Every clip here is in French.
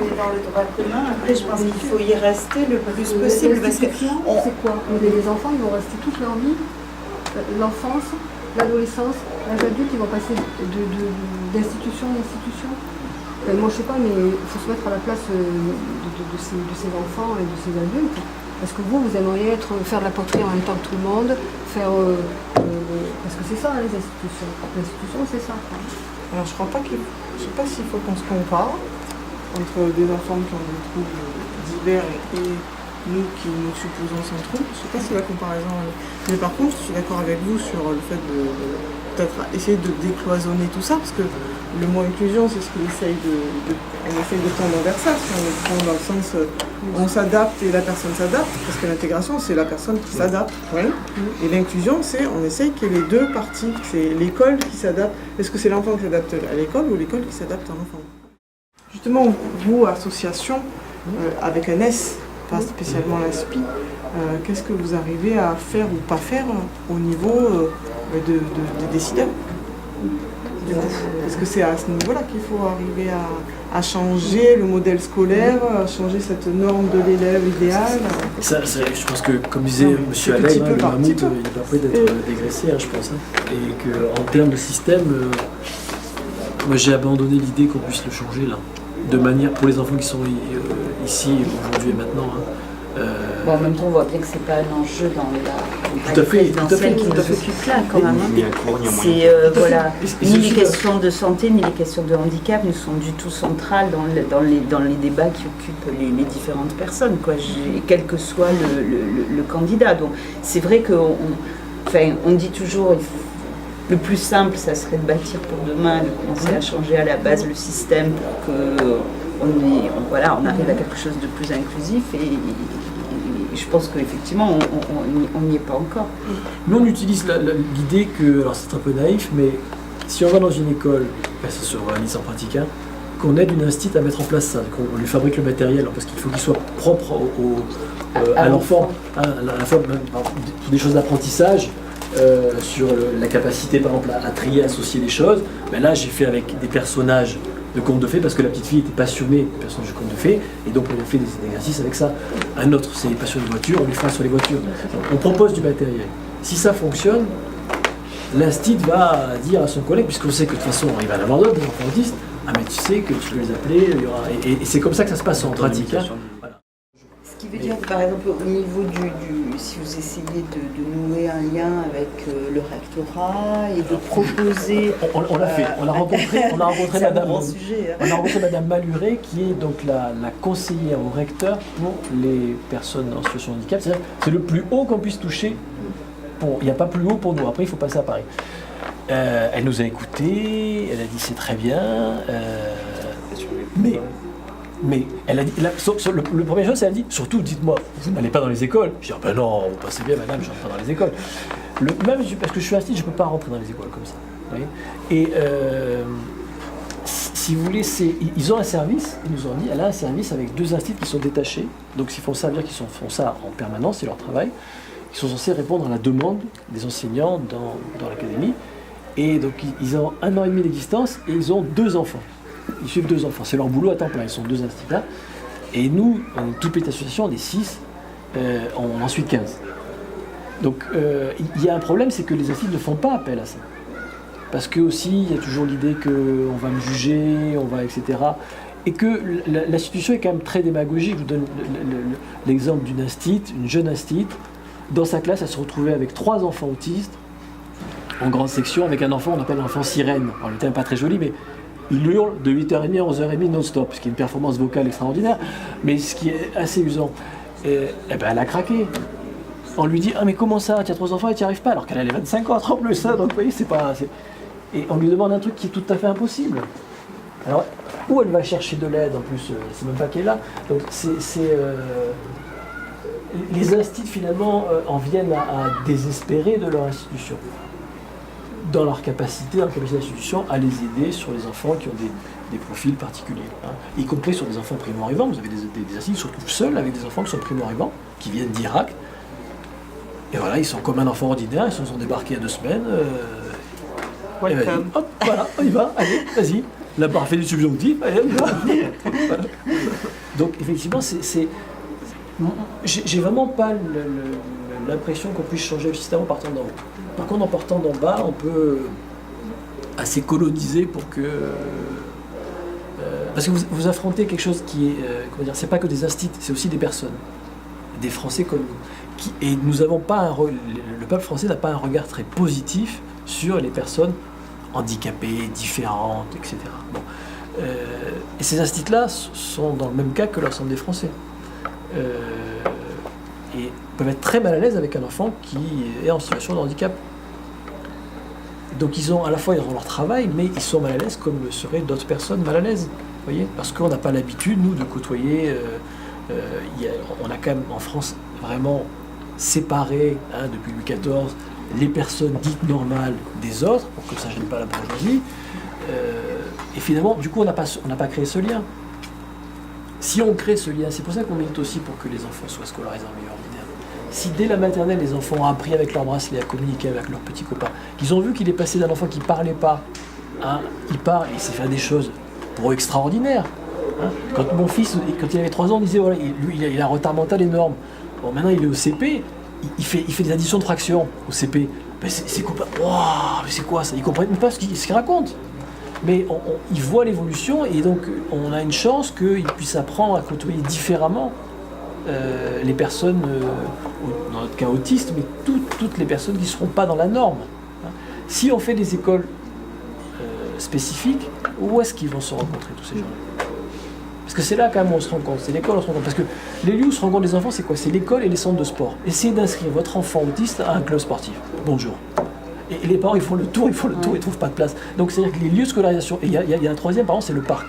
est dans le droit commun. Après, je pense qu'il faut y rester le plus possible. Parce que c'est quoi? Les enfants, ils vont rester toute leur vie, l'enfance, l'adolescence, l'âge adulte, ils vont passer d'institution en institution. Moi, je sais pas, mais il faut se mettre à la place de ces enfants et de ces adultes. Parce que vous aimeriez faire de la poterie en même temps que tout le monde, parce que c'est ça, les institutions. L'institution, c'est ça. Alors, je sais pas s'il faut qu'on se compare entre des enfants qui ont des troubles divers et nous qui nous supposons sans troubles. Je sais pas si la comparaison est... Mais par contre, je suis d'accord avec vous sur le fait de peut-être essayer de décloisonner tout ça, parce que le mot inclusion, c'est ce qu'on essaye on essaye de tendre vers ça, si on le prend dans le sens on s'adapte et la personne s'adapte, parce que l'intégration, c'est la personne qui s'adapte, ouais. Et l'inclusion, c'est on essaye qu'il y ait les deux parties, c'est l'école qui s'adapte. Est-ce que c'est l'enfant qui s'adapte à l'école ou l'école qui s'adapte à l'enfant? Justement, vous, association, avec un S, pas spécialement l'ASPI, qu'est-ce que vous arrivez à faire ou pas faire au niveau des décideurs? Est-ce que c'est à ce niveau-là qu'il faut arriver à changer le modèle scolaire, à changer cette norme de l'élève idéal? Je pense que, comme disait M. Alain, le mammouth, il n'est pas prêt d'être dégraissé, je pense. Et qu'en termes de système, moi j'ai abandonné l'idée qu'on puisse le changer là. De manière, pour les enfants qui sont ici, aujourd'hui et maintenant. Bon, en même temps, on voit bien que c'est pas un enjeu dans la présidentielle qui nous occupe là, quand même. C'est voilà, ni les questions de santé, ni les questions de handicap ne sont du tout centrales dans les débats qui occupent les différentes personnes, quoi. Quel que soit le candidat. Donc, c'est vrai on dit toujours, le plus simple, ça serait de bâtir pour demain, de commencer à changer à la base le système pour que on arrive à quelque chose de plus inclusif et je pense qu'effectivement on n'y est pas encore. Nous on utilise l'idée que, alors c'est un peu naïf, mais si on va dans une école, ça se réalise en pratique, qu'on aide une institut à mettre en place ça, qu'on lui fabrique le matériel, parce qu'il faut qu'il soit propre à l'enfant, à la fois pour des choses d'apprentissage, sur la capacité par exemple à trier, à associer les choses. Ben là j'ai fait avec des personnages de contes de fées parce que la petite fille était passionnée des personnages de contes de fées et donc on a fait des exercices avec ça. Un autre c'est passionné de voitures, on lui fera sur les voitures. On propose du matériel. Si ça fonctionne, l'instit va dire à son collègue, puisqu'on sait que de toute façon il va en avoir d'autres, des enfants autistes, ah mais tu sais que tu peux les appeler, il y aura... et c'est comme ça que ça se passe en pratique. Voilà. Ce qui veut dire que par exemple au niveau si vous essayez de nouer un lien avec le rectorat et de proposer... On l'a fait, on a rencontré Madame, sujet, on a rencontré Madame Maluret qui est donc la conseillère au recteur pour les personnes en situation de handicap. C'est le plus haut qu'on puisse toucher. Il n'y a pas plus haut pour nous, après il faut passer à Paris. Elle nous a écoutés, elle a dit c'est très bien, mais elle a dit, le premier chose, c'est elle a dit, surtout dites-moi, vous n'allez pas dans les écoles. Je dis, ah ben non, vous passez bien madame, je ne rentre pas dans les écoles. Même parce que je suis institut, je ne peux pas rentrer dans les écoles comme ça. Vous voyez. Et si vous voulez, ils ont un service, ils nous ont dit, elle a un service avec 2 instituts qui sont détachés, donc s'ils font ça, veut dire qu'ils font ça en permanence, c'est leur travail. Ils sont censés répondre à la demande des enseignants dans l'académie. Et donc ils ont 1 an et demi d'existence et ils ont 2 enfants. Ils suivent 2 enfants, c'est leur boulot à temps plein, ils sont 2 instituteurs. Et nous, en toute petite association, on est 6, on en suit 15. Donc il y a un problème, c'est que les instituts ne font pas appel à ça. Parce que aussi, il y a toujours l'idée qu'on va me juger, on va, etc. Et que l'institution est quand même très démagogique. Je vous donne l'exemple d'une une jeune institut. Dans sa classe, elle se retrouvait avec 3 enfants autistes, en grande section, avec un enfant, on appelle l'enfant sirène. Alors, le terme n'est pas très joli, mais il hurle de 8h30 à 11h30 non-stop, ce qui est une performance vocale extraordinaire, mais ce qui est assez usant. Et ben, elle a craqué. On lui dit « Ah mais comment ça, tu as 3 enfants et tu n'y arrives pas ?» alors qu'elle a les 25 ans en plus, donc vous voyez, c'est pas... Et on lui demande un truc qui est tout à fait impossible. Alors, où elle va chercher de l'aide, en plus, c'est même pas qu'elle est là. Donc les instituts finalement en viennent à désespérer de leur institution, dans leur capacité d'institution à les aider sur les enfants qui ont des profils particuliers, y compris sur des enfants primo-arrivants. Vous avez des instituts qui se retrouvent seuls avec des enfants qui sont primo-arrivants, qui viennent d'Irak, et voilà, ils sont comme un enfant ordinaire, ils sont débarqués il y a 2 semaines, Et vas-y, hop, voilà, on y va, allez, vas-y. La parfait du subjonctif, allez, on y va. Voilà. Donc effectivement, j'ai vraiment pas l'impression qu'on puisse changer le système en partant d'en haut. Par contre, en partant d'en bas, on peut assez coloniser pour que... parce que vous affrontez quelque chose qui est... comment dire, c'est pas que des instituts, c'est aussi des personnes. Des Français comme nous. Et nous avons pas le peuple français n'a pas un regard très positif sur les personnes handicapées, différentes, etc. Bon. Et ces instituts-là sont dans le même cas que l'ensemble des Français. Et peuvent être très mal à l'aise avec un enfant qui est en situation de handicap. Donc à la fois ils ont leur travail, mais ils sont mal à l'aise comme le seraient d'autres personnes mal à l'aise. Vous voyez, parce qu'on n'a pas l'habitude, nous, de côtoyer... on a quand même en France vraiment séparé, depuis Louis XIV, les personnes dites normales des autres, pour que ça ne gêne pas la bourgeoisie. Et finalement, du coup, on n'a pas créé ce lien. Si on crée ce lien, c'est pour ça qu'on milite aussi pour que les enfants soient scolarisés en milieu ordinaire. Si dès la maternelle, les enfants ont appris avec leur bracelet à communiquer avec leurs petits copains, qu'ils ont vu qu'il est passé d'un enfant qui ne parlait pas, il parle et il sait faire des choses pour eux extraordinaires. Quand mon fils, quand il avait 3 ans, on disait voilà, il a un retard mental énorme. Bon, maintenant il est au CP, il fait des additions de fractions au CP. Ben, ses copains, waouh, mais c'est quoi ça? Ils ne comprennent même pas ce qu'il raconte. Mais ils voient l'évolution et donc on a une chance qu'ils puissent apprendre à côtoyer différemment les personnes, dans notre cas autistes, mais toutes les personnes qui ne seront pas dans la norme. Si on fait des écoles spécifiques, où est-ce qu'ils vont se rencontrer tous ces gens-là? Parce que c'est là quand même où on se rend compte, c'est l'école où on se rend compte. Parce que les lieux où se rencontrent les enfants, c'est quoi? C'est l'école et les centres de sport. Essayez d'inscrire votre enfant autiste à un club sportif. Bonjour. Et les parents, ils font le tour, ils ne trouvent pas de place. Donc c'est-à-dire que les lieux de scolarisation, et il y a un troisième, par exemple, c'est le parc.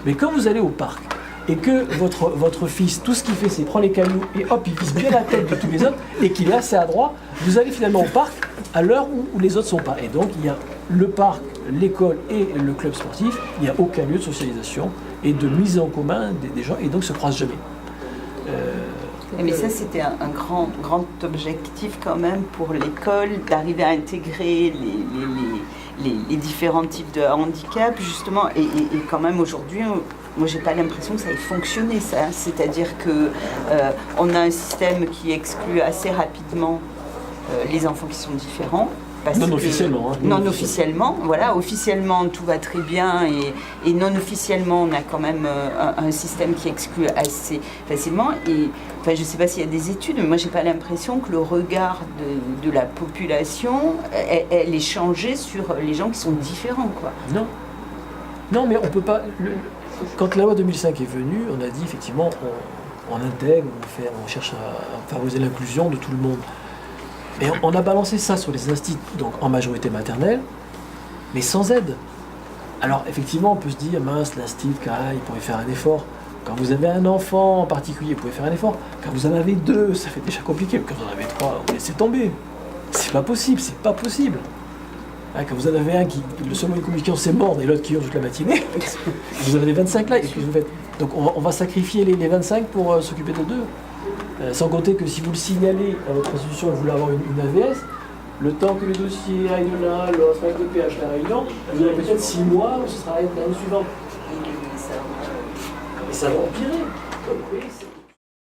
Mais quand vous allez au parc, et que votre fils, tout ce qu'il fait, c'est prendre les cailloux, et hop, il vise bien la tête de tous les autres, et qu'il est assez adroit, vous allez finalement au parc à l'heure où les autres ne sont pas. Et donc il y a le parc, l'école et le club sportif, il n'y a aucun lieu de socialisation et de mise en commun des gens, et donc se croisent jamais. Mais ça, c'était un grand objectif quand même pour l'école, d'arriver à intégrer les différents types de handicap, justement. Et quand même, aujourd'hui, moi, j'ai pas l'impression que ça ait fonctionné, ça. C'est-à-dire que on a un système qui exclut assez rapidement les enfants qui sont différents. Non officiellement. Non officiellement, voilà. Officiellement, tout va très bien et non officiellement, on a quand même un système qui exclut assez facilement. Et enfin, je ne sais pas s'il y a des études, mais moi, j'ai pas l'impression que le regard de la population elle est changé sur les gens qui sont différents, quoi. Non, mais on peut pas. Quand la loi 2005 est venue, on a dit effectivement, on intègre, on cherche à favoriser l'inclusion de tout le monde. Et on a balancé ça sur les instituts, donc en majorité maternelle, mais sans aide. Alors effectivement, on peut se dire, mince, l'institut, il pourrait faire un effort. Quand vous avez un enfant en particulier, vous pouvez faire un effort. Quand vous en avez 2, ça fait déjà compliqué. Quand vous en avez 3, vous laissez tomber. C'est pas possible. Quand vous en avez un qui, le seul moyen de communication, c'est mordre, et l'autre qui hurle toute la matinée, vous en avez 25 là, et qu'est-ce que vous faites? Donc on va sacrifier les 25 pour s'occuper de 2. Sans compter que si vous le signalez à votre institution et vous voulez avoir une AVS, le temps que le dossier aille de là, l'autre avec le PH, la réunion, vous avez peut-être 6 mois où ce sera l'année suivante. Et ça va empirer.